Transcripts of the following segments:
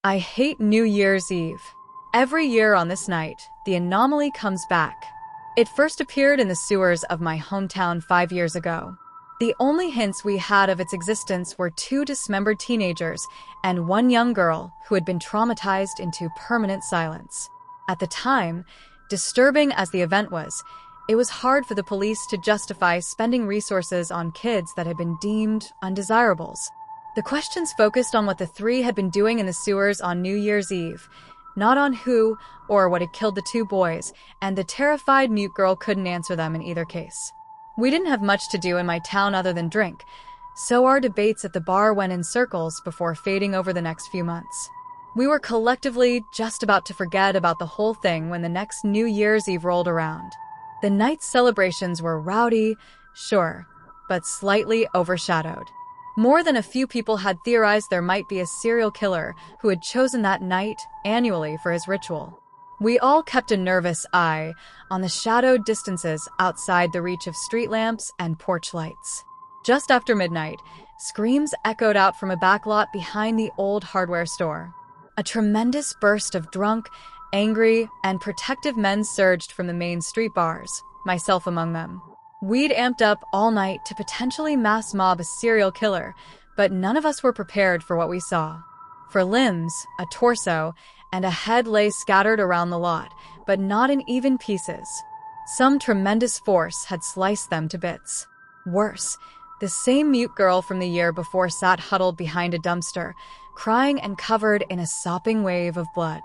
I hate New Year's Eve. Every year on this night, the anomaly comes back. It first appeared in the sewers of my hometown 5 years ago. The only hints we had of its existence were two dismembered teenagers and one young girl who had been traumatized into permanent silence. At the time, disturbing as the event was, it was hard for the police to justify spending resources on kids that had been deemed undesirables. The questions focused on what the three had been doing in the sewers on New Year's Eve, not on who or what had killed the two boys, and the terrified mute girl couldn't answer them in either case. We didn't have much to do in my town other than drink, so our debates at the bar went in circles before fading over the next few months. We were collectively just about to forget about the whole thing when the next New Year's Eve rolled around. The night's celebrations were rowdy, sure, but slightly overshadowed. More than a few people had theorized there might be a serial killer who had chosen that night annually for his ritual. We all kept a nervous eye on the shadowed distances outside the reach of street lamps and porch lights. Just after midnight, screams echoed out from a backlot behind the old hardware store. A tremendous burst of drunk, angry, and protective men surged from the main street bars, myself among them. We'd amped up all night to potentially mass mob a serial killer, but none of us were prepared for what we saw. For limbs, a torso, and a head lay scattered around the lot, but not in even pieces. Some tremendous force had sliced them to bits. Worse, the same mute girl from the year before sat huddled behind a dumpster, crying and covered in a sopping wave of blood.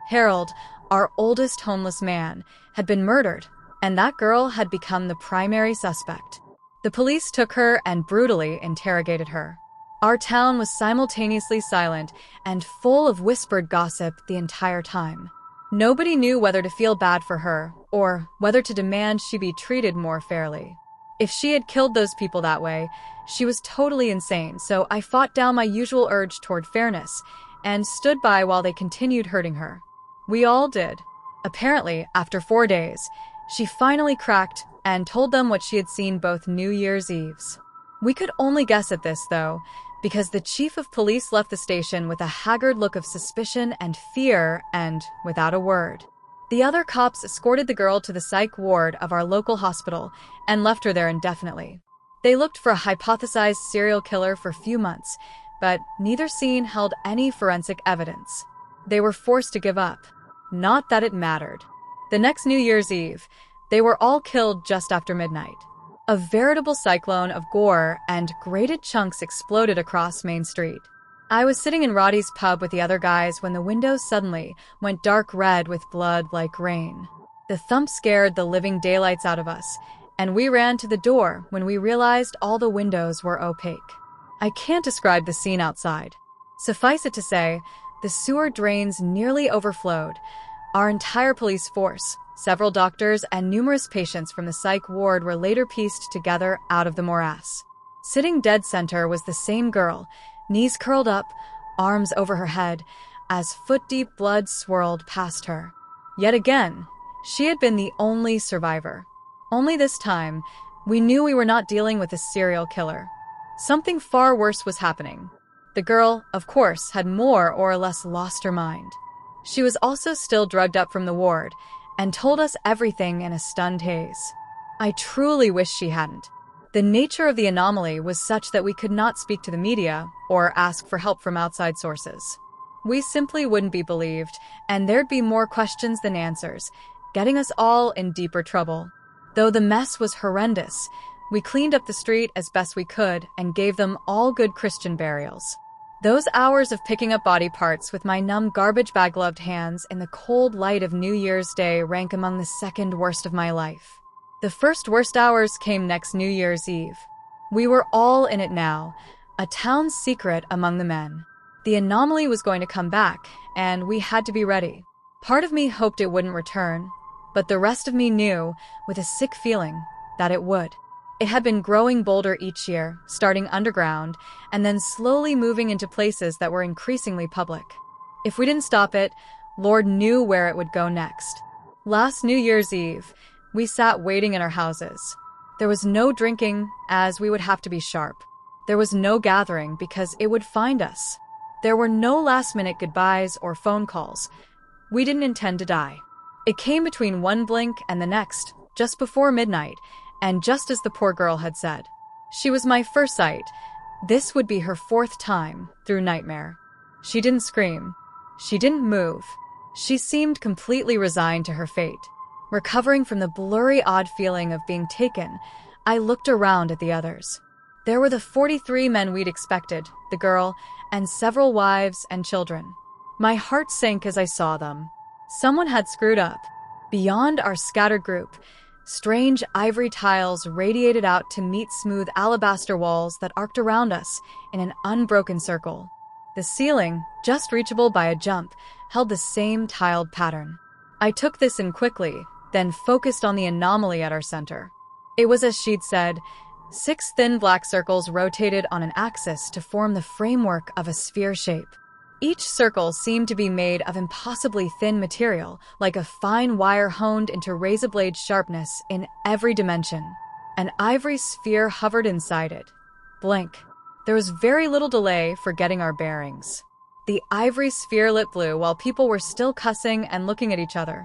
Harold, our oldest homeless man, had been murdered, and that girl had become the primary suspect. The police took her and brutally interrogated her. Our town was simultaneously silent and full of whispered gossip the entire time. Nobody knew whether to feel bad for her or whether to demand she be treated more fairly. If she had killed those people that way, she was totally insane, so I fought down my usual urge toward fairness and stood by while they continued hurting her. We all did. Apparently, after 4 days, she finally cracked and told them what she had seen both New Year's Eves. We could only guess at this, though, because the chief of police left the station with a haggard look of suspicion and fear and without a word. The other cops escorted the girl to the psych ward of our local hospital and left her there indefinitely. They looked for a hypothesized serial killer for a few months, but neither scene held any forensic evidence. They were forced to give up. Not that it mattered. The next New Year's Eve, they were all killed just after midnight. A veritable cyclone of gore and grated chunks exploded across Main Street. I was sitting in Roddy's pub with the other guys when the windows suddenly went dark red with blood like rain. The thump scared the living daylights out of us, and we ran to the door when we realized all the windows were opaque. I can't describe the scene outside. Suffice it to say, the sewer drains nearly overflowed. Our entire police force, several doctors, and numerous patients from the psych ward were later pieced together out of the morass. Sitting dead center was the same girl, knees curled up, arms over her head, as foot-deep blood swirled past her. Yet again, she had been the only survivor. Only this time, we knew we were not dealing with a serial killer. Something far worse was happening. The girl, of course, had more or less lost her mind. She was also still drugged up from the ward and told us everything in a stunned haze. I truly wish she hadn't. The nature of the anomaly was such that we could not speak to the media or ask for help from outside sources. We simply wouldn't be believed, and there'd be more questions than answers, getting us all in deeper trouble. Though the mess was horrendous, we cleaned up the street as best we could and gave them all good Christian burials. Those hours of picking up body parts with my numb garbage bag-gloved hands in the cold light of New Year's Day rank among the second worst of my life. The first worst hours came next New Year's Eve. We were all in it now, a town secret among the men. The anomaly was going to come back, and we had to be ready. Part of me hoped it wouldn't return, but the rest of me knew, with a sick feeling, that it would. It had been growing bolder each year, starting underground, and then slowly moving into places that were increasingly public. If we didn't stop it, Lord knew where it would go next. Last New Year's Eve, we sat waiting in our houses. There was no drinking, as we would have to be sharp. There was no gathering because it would find us. There were no last-minute goodbyes or phone calls. We didn't intend to die. It came between one blink and the next, just before midnight, and just as the poor girl had said. She was my first sight. This would be her fourth time through nightmare. She didn't scream. She didn't move. She seemed completely resigned to her fate. Recovering from the blurry, odd feeling of being taken, I looked around at the others. There were the 43 men we'd expected, the girl, and several wives and children. My heart sank as I saw them. Someone had screwed up. Beyond our scattered group, strange ivory tiles radiated out to meet smooth alabaster walls that arced around us in an unbroken circle. The ceiling, just reachable by a jump, held the same tiled pattern. I took this in quickly, then focused on the anomaly at our center. It was as she'd said, 6 thin black circles rotated on an axis to form the framework of a sphere shape. Each circle seemed to be made of impossibly thin material, like a fine wire honed into razor blade sharpness in every dimension. An ivory sphere hovered inside it. Blink. There was very little delay for getting our bearings. The ivory sphere lit blue while people were still cussing and looking at each other.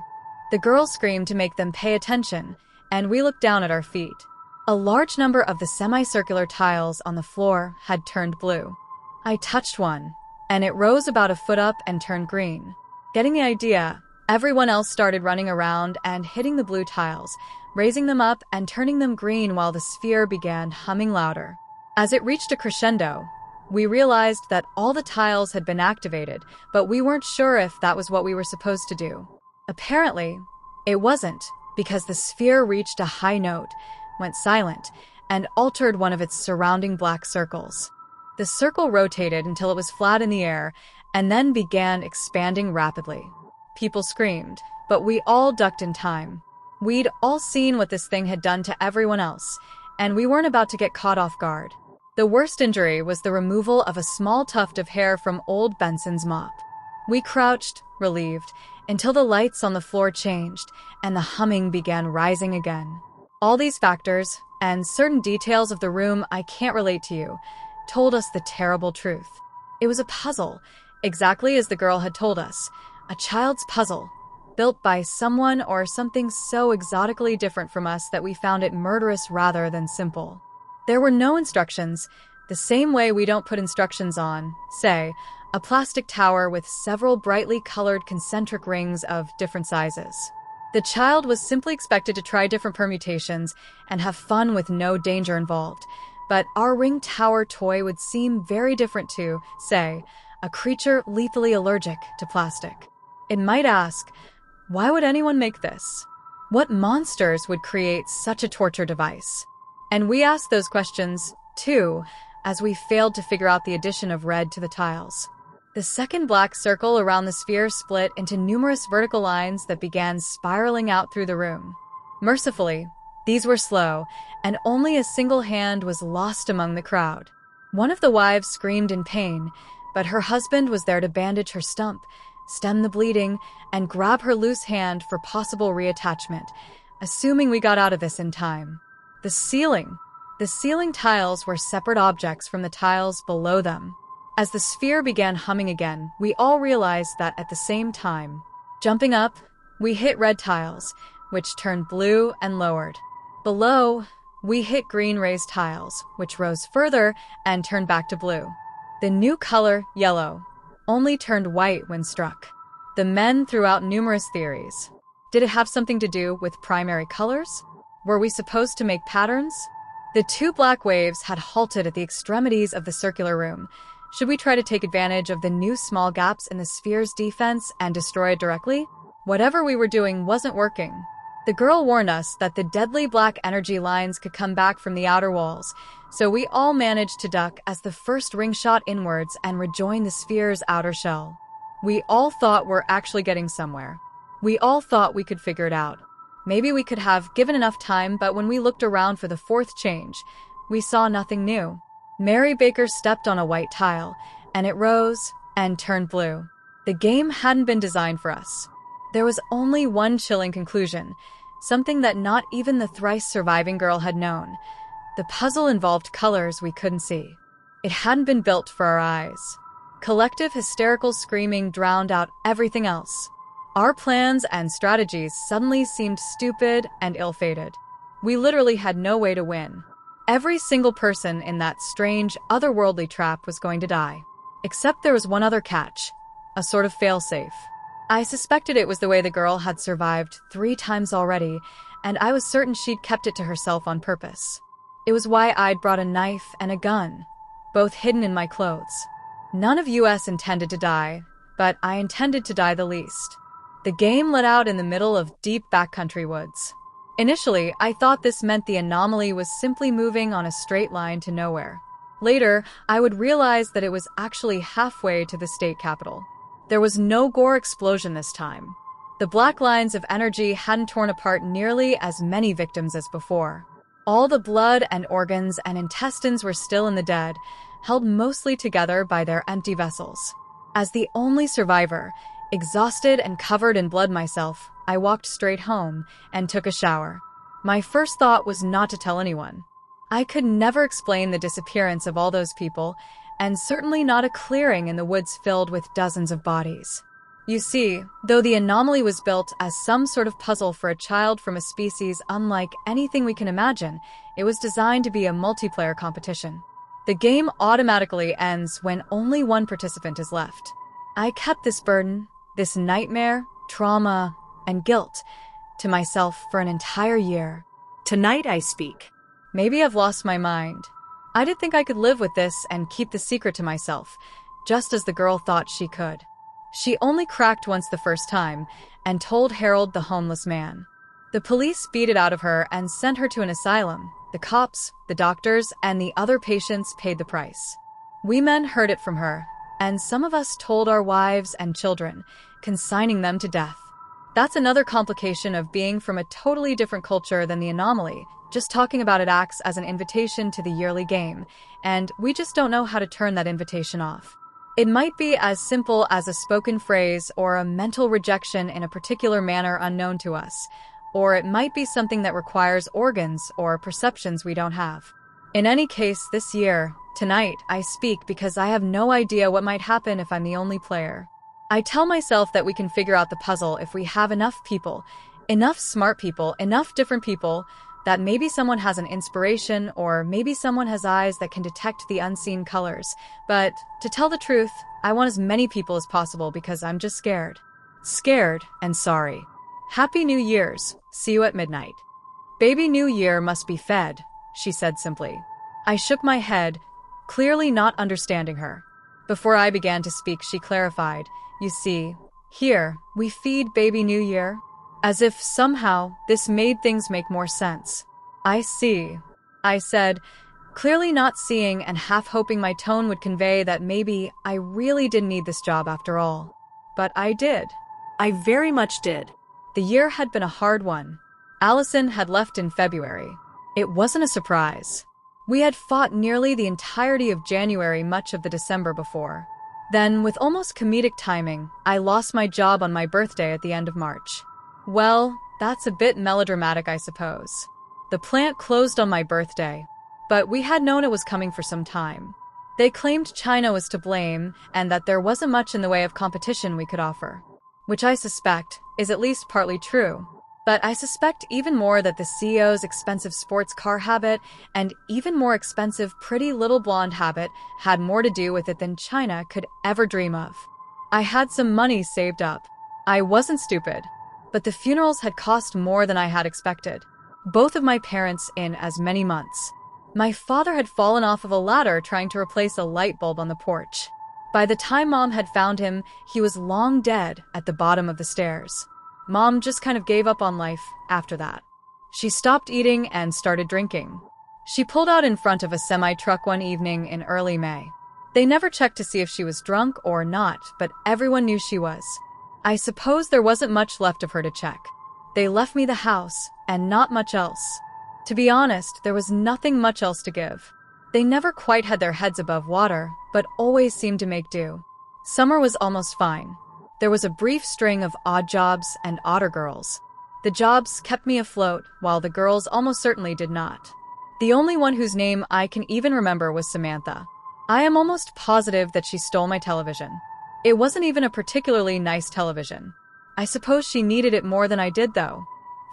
The girl screamed to make them pay attention, and we looked down at our feet. A large number of the semicircular tiles on the floor had turned blue. I touched one, and it rose about a foot up and turned green. Getting the idea, everyone else started running around and hitting the blue tiles, raising them up and turning them green while the sphere began humming louder. As it reached a crescendo, we realized that all the tiles had been activated, but we weren't sure if that was what we were supposed to do. Apparently, it wasn't, because the sphere reached a high note, went silent, and altered one of its surrounding black circles. The circle rotated until it was flat in the air, and then began expanding rapidly. People screamed, but we all ducked in time. We'd all seen what this thing had done to everyone else, and we weren't about to get caught off guard. The worst injury was the removal of a small tuft of hair from old Benson's mop. We crouched, relieved, until the lights on the floor changed, and the humming began rising again. All these factors, and certain details of the room I can't relate to you, told us the terrible truth. It was a puzzle, exactly as the girl had told us, a child's puzzle, built by someone or something so exotically different from us that we found it murderous rather than simple. There were no instructions, the same way we don't put instructions on, say, a plastic tower with several brightly colored concentric rings of different sizes. The child was simply expected to try different permutations and have fun with no danger involved, but our ring tower toy would seem very different to, say, a creature lethally allergic to plastic. It might ask, why would anyone make this? What monsters would create such a torture device? And we asked those questions, too, as we failed to figure out the addition of red to the tiles. The second black circle around the sphere split into numerous vertical lines that began spiraling out through the room. Mercifully, these were slow, and only a single hand was lost among the crowd. One of the wives screamed in pain, but her husband was there to bandage her stump, stem the bleeding, and grab her loose hand for possible reattachment, assuming we got out of this in time. The ceiling tiles were separate objects from the tiles below them. As the sphere began humming again, we all realized that at the same time. Jumping up, we hit red tiles, which turned blue and lowered. Below, we hit green raised tiles, which rose further and turned back to blue. The new color, yellow, only turned white when struck. The men threw out numerous theories. Did it have something to do with primary colors? Were we supposed to make patterns? The 2 black waves had halted at the extremities of the circular room. Should we try to take advantage of the new small gaps in the sphere's defense and destroy it directly? Whatever we were doing wasn't working. The girl warned us that the deadly black energy lines could come back from the outer walls, so we all managed to duck as the first ring shot inwards and rejoin the sphere's outer shell. We all thought we're actually getting somewhere. We all thought we could figure it out. Maybe we could have given enough time, but when we looked around for the 4th change, we saw nothing new. Mary Baker stepped on a white tile, and it rose and turned blue. The game hadn't been designed for us. There was only one chilling conclusion, something that not even the thrice surviving girl had known. The puzzle involved colors we couldn't see. It hadn't been built for our eyes. Collective hysterical screaming drowned out everything else. Our plans and strategies suddenly seemed stupid and ill-fated. We literally had no way to win. Every single person in that strange, otherworldly trap was going to die. Except there was one other catch, a sort of failsafe. I suspected it was the way the girl had survived 3 times already, and I was certain she'd kept it to herself on purpose. It was why I'd brought a knife and a gun, both hidden in my clothes. None of us intended to die, but I intended to die the least. The game let out in the middle of deep backcountry woods. Initially, I thought this meant the anomaly was simply moving on a straight line to nowhere. Later, I would realize that it was actually halfway to the state capital. There was no gore explosion this time. The black lines of energy hadn't torn apart nearly as many victims as before. All the blood and organs and intestines were still in the dead, held mostly together by their empty vessels. As the only survivor, exhausted and covered in blood myself, I walked straight home and took a shower. My first thought was not to tell anyone. I could never explain the disappearance of all those people, and certainly not a clearing in the woods filled with dozens of bodies. You see, though the anomaly was built as some sort of puzzle for a child from a species unlike anything we can imagine, it was designed to be a multiplayer competition. The game automatically ends when only one participant is left. I kept this burden, this nightmare, trauma, and guilt to myself for an entire year. Tonight I speak. Maybe I've lost my mind. I didn't think I could live with this and keep the secret to myself, just as the girl thought she could. She only cracked once the first time and told Harold, the homeless man. The police beat it out of her and sent her to an asylum. The cops, the doctors, and the other patients paid the price. We men heard it from her, and some of us told our wives and children, consigning them to death. That's another complication of being from a totally different culture than the anomaly. Just talking about it acts as an invitation to the yearly game, and we just don't know how to turn that invitation off. It might be as simple as a spoken phrase or a mental rejection in a particular manner unknown to us, or it might be something that requires organs or perceptions we don't have. In any case, this year, tonight, I speak because I have no idea what might happen if I'm the only player. I tell myself that we can figure out the puzzle if we have enough people, enough smart people, enough different people, that maybe someone has an inspiration or maybe someone has eyes that can detect the unseen colors. But to tell the truth, I want as many people as possible because I'm just scared. Scared and sorry. Happy New Year's. See you at midnight. Baby New Year must be fed, she said simply. I shook my head, clearly not understanding her. Before I began to speak, she clarified, you see, here, we feed Baby New Year. As if somehow this made things make more sense. I see, I said, clearly not seeing and half hoping my tone would convey that maybe I really didn't need this job after all. But I did. I very much did. The year had been a hard one. Allison had left in February. It wasn't a surprise. We had fought nearly the entirety of January, much of the December before. Then, with almost comedic timing, I lost my job on my birthday at the end of March. Well, that's a bit melodramatic, I suppose. The plant closed on my birthday, but we had known it was coming for some time. They claimed China was to blame and that there wasn't much in the way of competition we could offer, which I suspect is at least partly true. But I suspect even more that the CEO's expensive sports car habit and even more expensive pretty little blonde habit had more to do with it than China could ever dream of. I had some money saved up. I wasn't stupid. But the funerals had cost more than I had expected. Both of my parents in as many months. My father had fallen off of a ladder trying to replace a light bulb on the porch. By the time Mom had found him, he was long dead at the bottom of the stairs. Mom just kind of gave up on life after that. She stopped eating and started drinking. She pulled out in front of a semi-truck one evening in early May. They never checked to see if she was drunk or not, but everyone knew she was. I suppose there wasn't much left of her to check. They left me the house, and not much else. To be honest, there was nothing much else to give. They never quite had their heads above water, but always seemed to make do. Summer was almost fine. There was a brief string of odd jobs and odder girls. The jobs kept me afloat, while the girls almost certainly did not. The only one whose name I can even remember was Samantha. I am almost positive that she stole my television. It wasn't even a particularly nice television. I suppose she needed it more than I did, though.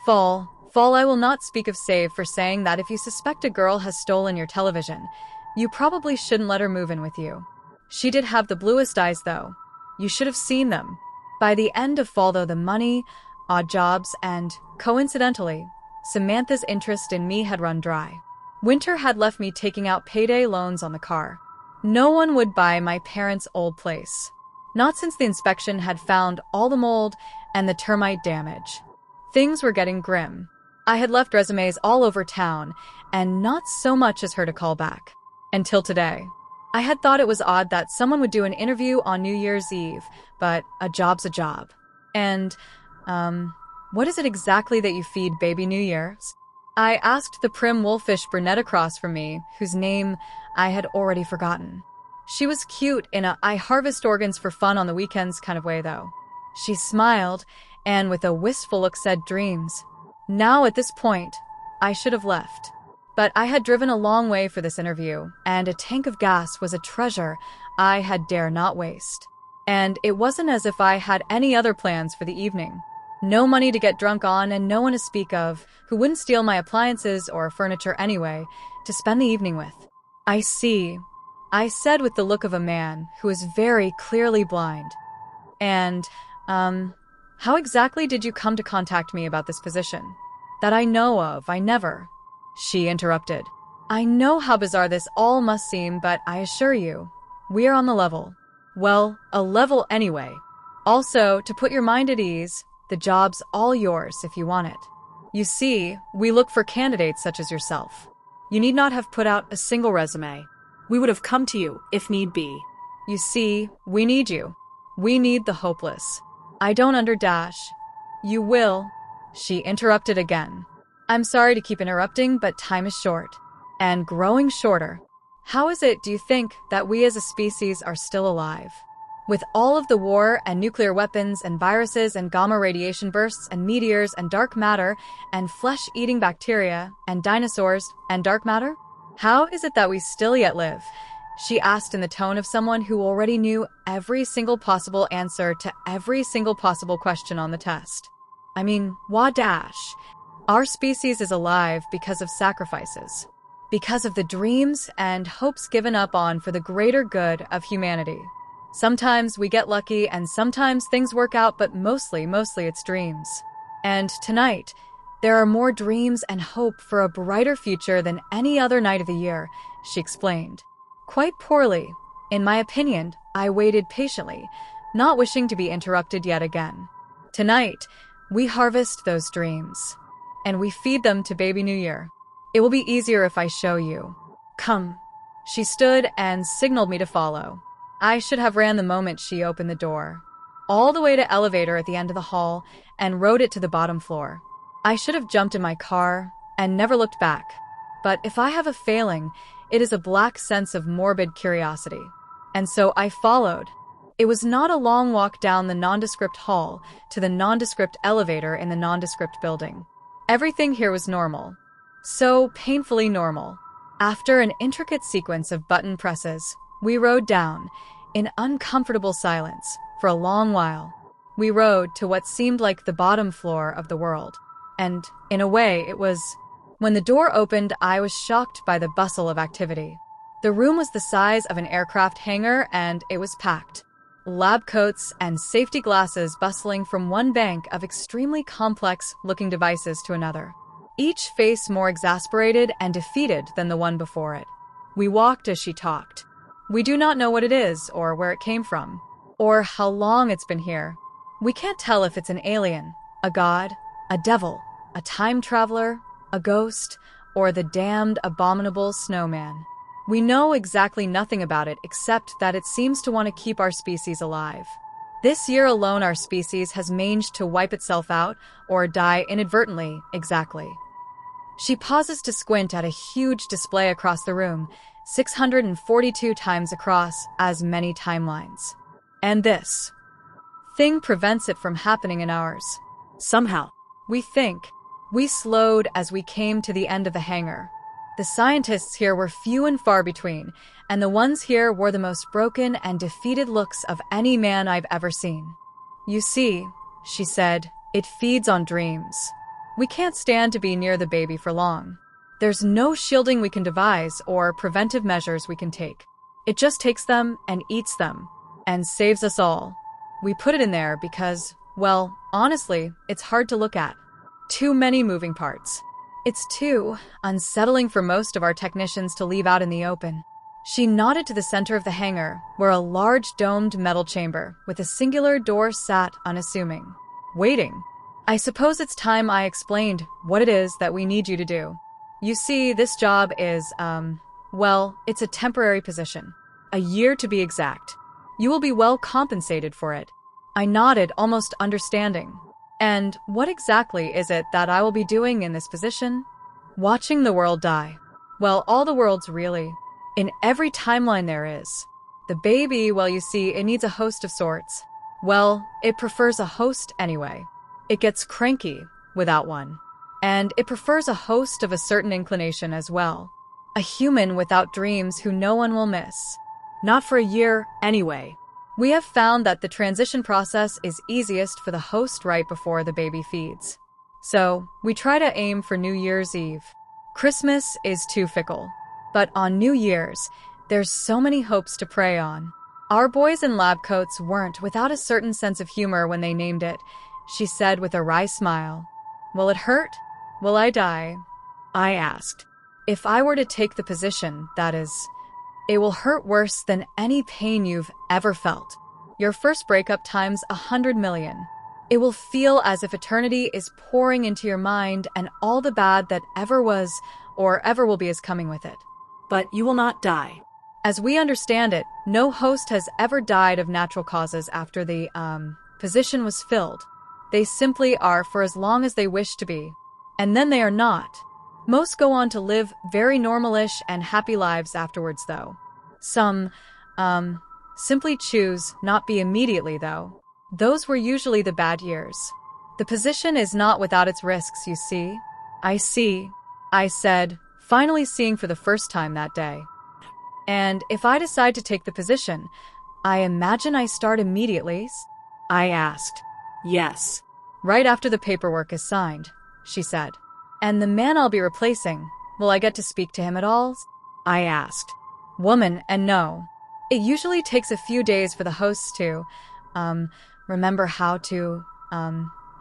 Fall, I will not speak of save for saying that if you suspect a girl has stolen your television, you probably shouldn't let her move in with you. She did have the bluest eyes, though. You should have seen them. By the end of fall, though, the money, odd jobs, and, coincidentally, Samantha's interest in me had run dry. Winter had left me taking out payday loans on the car. No one would buy my parents' old place. Not since the inspection had found all the mold and the termite damage. Things were getting grim. I had left resumes all over town, and not so much as heard a call back. Until today. I had thought it was odd that someone would do an interview on New Year's Eve, but a job's a job. And, what is it exactly that you feed baby New Year's? I asked the prim wolfish brunette across from me, whose name I had already forgotten. She was cute in a I harvest organs for fun on the weekends kind of way, though. She smiled, and with a wistful look said dreams. Now at this point, I should have left. But I had driven a long way for this interview, and a tank of gas was a treasure I had dare not waste. And it wasn't as if I had any other plans for the evening. No money to get drunk on, and no one to speak of, who wouldn't steal my appliances or furniture anyway, to spend the evening with. I see, I said with the look of a man who is very clearly blind. And, how exactly did you come to contact me about this position? That I know of, I never. She interrupted. I know how bizarre this all must seem, but I assure you, we are on the level. Well, a level anyway. Also, to put your mind at ease, the job's all yours if you want it. You see, we look for candidates such as yourself. You need not have put out a single resume. We would have come to you, if need be. You see, we need you. We need the hopeless. I don't underdash. You will. She interrupted again. I'm sorry to keep interrupting, but time is short. And growing shorter. How is it, do you think, that we as a species are still alive? With all of the war and nuclear weapons and viruses and gamma radiation bursts and meteors and dark matter and flesh-eating bacteria and dinosaurs and dark matter? How is it that we still yet live? She asked in the tone of someone who already knew every single possible answer to every single possible question on the test. I mean, wah-dash. Our species is alive because of sacrifices. Because of the dreams and hopes given up on for the greater good of humanity. Sometimes we get lucky and sometimes things work out, but mostly it's dreams. And tonight, there are more dreams and hope for a brighter future than any other night of the year, she explained. Quite poorly. In my opinion, I waited patiently, not wishing to be interrupted yet again. Tonight, we harvest those dreams. And we feed them to baby New Year. It will be easier if I show you. Come. She stood and signaled me to follow. I should have ran the moment she opened the door. All the way to elevator at the end of the hall and rode it to the bottom floor. I should have jumped in my car and never looked back. But if I have a failing, it is a black sense of morbid curiosity. And so I followed. It was not a long walk down the nondescript hall to the nondescript elevator in the nondescript building. Everything here was normal. So painfully normal. After an intricate sequence of button presses, we rode down, in uncomfortable silence, for a long while. We rode to what seemed like the bottom floor of the world. And, in a way, it was... When the door opened, I was shocked by the bustle of activity. The room was the size of an aircraft hangar, and it was packed. Lab coats and safety glasses bustling from one bank of extremely complex-looking devices to another. Each face more exasperated and defeated than the one before it. We walked as she talked. We do not know what it is, or where it came from, or how long it's been here. We can't tell if it's an alien, a god, a devil, a time traveler, a ghost, or the damned abominable snowman. We know exactly nothing about it except that it seems to want to keep our species alive. This year alone our species has managed to wipe itself out or die inadvertently, exactly. She pauses to squint at a huge display across the room, 642 times across as many timelines. And this thing prevents it from happening in ours. Somehow. We think. We slowed as we came to the end of the hangar. The scientists here were few and far between, and the ones here wore the most broken and defeated looks of any man I've ever seen. You see, she said, it feeds on dreams. We can't stand to be near the baby for long. There's no shielding we can devise or preventive measures we can take. It just takes them and eats them, and saves us all. We put it in there because, well, honestly, it's hard to look at. Too many moving parts. It's too unsettling for most of our technicians to leave out in the open. She nodded to the center of the hangar, where a large domed metal chamber with a singular door sat unassuming, waiting. I suppose it's time I explained what it is that we need you to do. You see, this job is, well, it's a temporary position. A year to be exact. You will be well compensated for it. I nodded, almost understanding. And what exactly is it that I will be doing in this position? Watching the world die. Well, all the worlds really. In every timeline there is. The baby, well, you see, it needs a host of sorts. Well, it prefers a host anyway. It gets cranky without one. And it prefers a host of a certain inclination as well. A human without dreams who no one will miss. Not for a year anyway. We have found that the transition process is easiest for the host right before the baby feeds. So, we try to aim for New Year's Eve. Christmas is too fickle. But on New Year's, there's so many hopes to prey on. Our boys in lab coats weren't without a certain sense of humor when they named it, she said with a wry smile. Will it hurt? Will I die? I asked. If I were to take the position, that is, it will hurt worse than any pain you've ever felt. Your first breakup times 100 million. It will feel as if eternity is pouring into your mind and all the bad that ever was or ever will be is coming with it. But you will not die. As we understand it, no host has ever died of natural causes after the, position was filled. They simply are for as long as they wish to be. And then they are not. Most go on to live very normalish and happy lives afterwards, though. Some, simply choose not be immediately, though. Those were usually the bad years. The position is not without its risks, you see. I see, I said, finally seeing for the first time that day. And if I decide to take the position, I imagine I start immediately? I asked. Yes. Right after the paperwork is signed, she said. And the man I'll be replacing, will I get to speak to him at all? I asked. Woman, and no. It usually takes a few days for the hosts to, remember how to,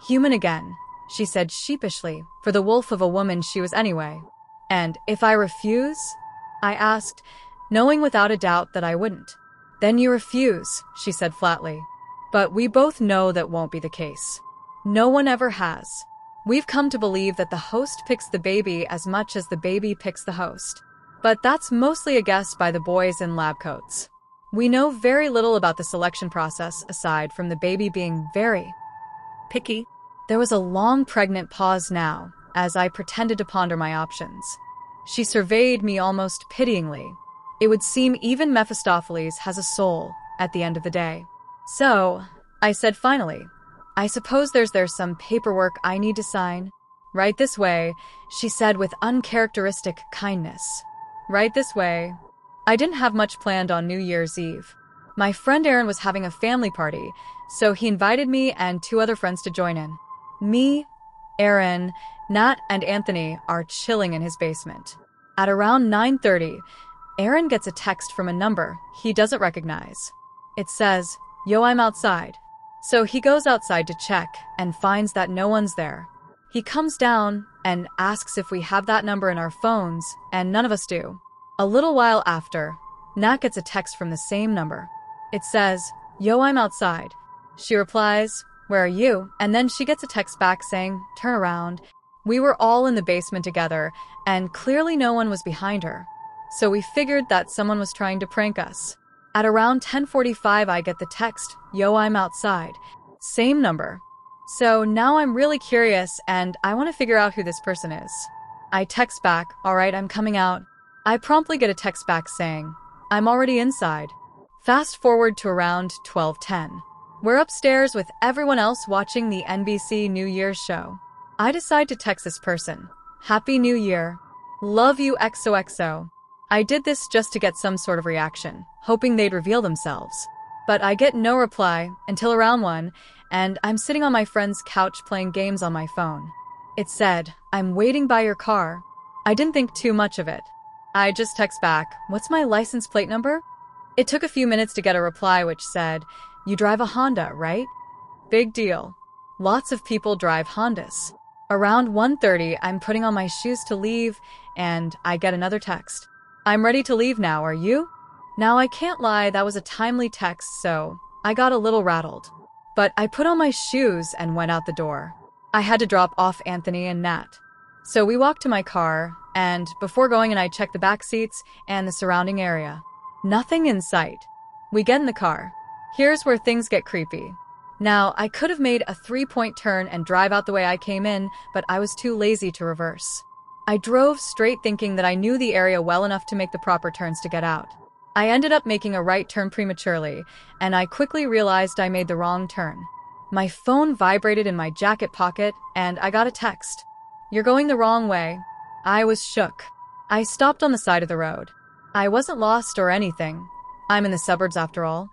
human again, she said sheepishly, for the wolf of a woman she was anyway. And if I refuse? I asked, knowing without a doubt that I wouldn't. Then you refuse, she said flatly. But we both know that won't be the case. No one ever has. We've come to believe that the host picks the baby as much as the baby picks the host. But that's mostly a guess by the boys in lab coats. We know very little about the selection process aside from the baby being very picky. There was a long pregnant pause now, as I pretended to ponder my options. She surveyed me almost pityingly. It would seem even Mephistopheles has a soul at the end of the day. So, I said finally, I suppose there's some paperwork I need to sign. Right this way, she said with uncharacteristic kindness. Right this way. I didn't have much planned on New Year's Eve. My friend Aaron was having a family party, so he invited me and 2 other friends to join in. Me, Aaron, Nat, and Anthony are chilling in his basement. At around 9:30, Aaron gets a text from a number he doesn't recognize. It says, "Yo, I'm outside." So he goes outside to check and finds that no one's there. He comes down and asks if we have that number in our phones, and none of us do. A little while after, Nat gets a text from the same number. It says, "Yo, I'm outside." She replies, "Where are you?" And then she gets a text back saying, "Turn around." We were all in the basement together, and clearly no one was behind her. So we figured that someone was trying to prank us. At around 10:45, I get the text, "Yo, I'm outside." Same number. So now I'm really curious, and I want to figure out who this person is. I text back, "All right, I'm coming out." I promptly get a text back saying, "I'm already inside." Fast forward to around 12:10. We're upstairs with everyone else watching the NBC New Year's show. I decide to text this person, "Happy New Year." Love you XOXO. I did this just to get some sort of reaction, hoping they'd reveal themselves. But I get no reply until around 1, and I'm sitting on my friend's couch playing games on my phone. It said, "I'm waiting by your car." I didn't think too much of it. I just text back, "What's my license plate number?" It took a few minutes to get a reply which said, "You drive a Honda, right?" Big deal. Lots of people drive Hondas. Around 1:30, I'm putting on my shoes to leave, and I get another text. "I'm ready to leave now, are you?" Now I can't lie, that was a timely text, so I got a little rattled. But I put on my shoes and went out the door. I had to drop off Anthony and Nat. So we walked to my car, and before going in I checked the back seats and the surrounding area. Nothing in sight. We get in the car. Here's where things get creepy. Now, I could have made a 3-point turn and drive out the way I came in, but I was too lazy to reverse. I drove straight thinking that I knew the area well enough to make the proper turns to get out. I ended up making a right turn prematurely, and I quickly realized I made the wrong turn. My phone vibrated in my jacket pocket, and I got a text. "You're going the wrong way." I was shook. I stopped on the side of the road. I wasn't lost or anything. I'm in the suburbs after all.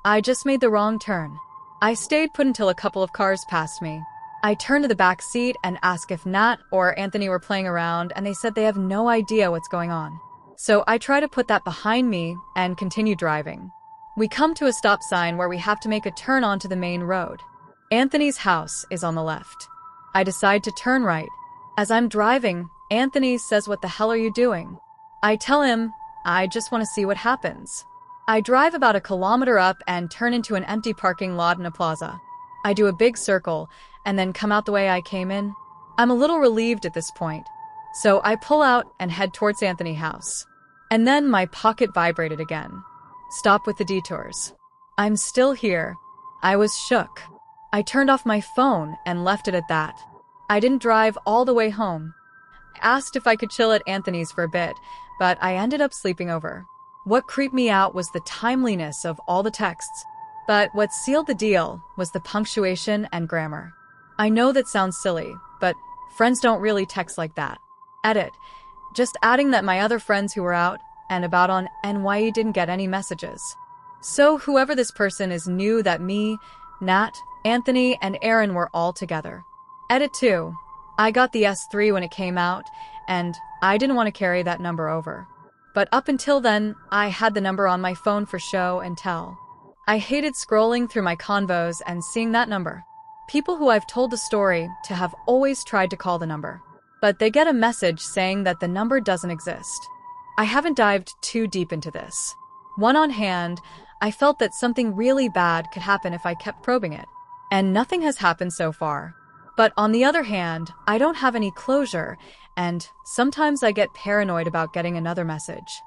I just made the wrong turn. I stayed put until a couple of cars passed me. I turned to the back seat and asked if Nat or Anthony were playing around, and they said they have no idea what's going on. So I try to put that behind me and continue driving. We come to a stop sign where we have to make a turn onto the main road. Anthony's house is on the left. I decide to turn right. As I'm driving, Anthony says, "What the hell are you doing?" I tell him, "I just want to see what happens." I drive about 1 kilometer up and turn into an empty parking lot in a plaza. I do a big circle and then come out the way I came in. I'm a little relieved at this point. So I pull out and head towards Anthony's house. And then my pocket vibrated again. Stop with the detours. I'm still here. I was shook. I turned off my phone and left it at that. I didn't drive all the way home. I asked if I could chill at Anthony's for a bit, but I ended up sleeping over. What creeped me out was the timeliness of all the texts. But what sealed the deal was the punctuation and grammar. I know that sounds silly, but friends don't really text like that. Edit. Just adding that my other friends who were out and about on NYE didn't get any messages. So whoever this person is knew that me, Nat, Anthony, and Aaron were all together. Edit 2. I got the S3 when it came out, and I didn't want to carry that number over. But up until then, I had the number on my phone for show and tell. I hated scrolling through my convos and seeing that number. People who I've told the story to have always tried to call the number, but they get a message saying that the number doesn't exist. I haven't dived too deep into this. One on hand, I felt that something really bad could happen if I kept probing it, and nothing has happened so far. But on the other hand, I don't have any closure, and sometimes I get paranoid about getting another message.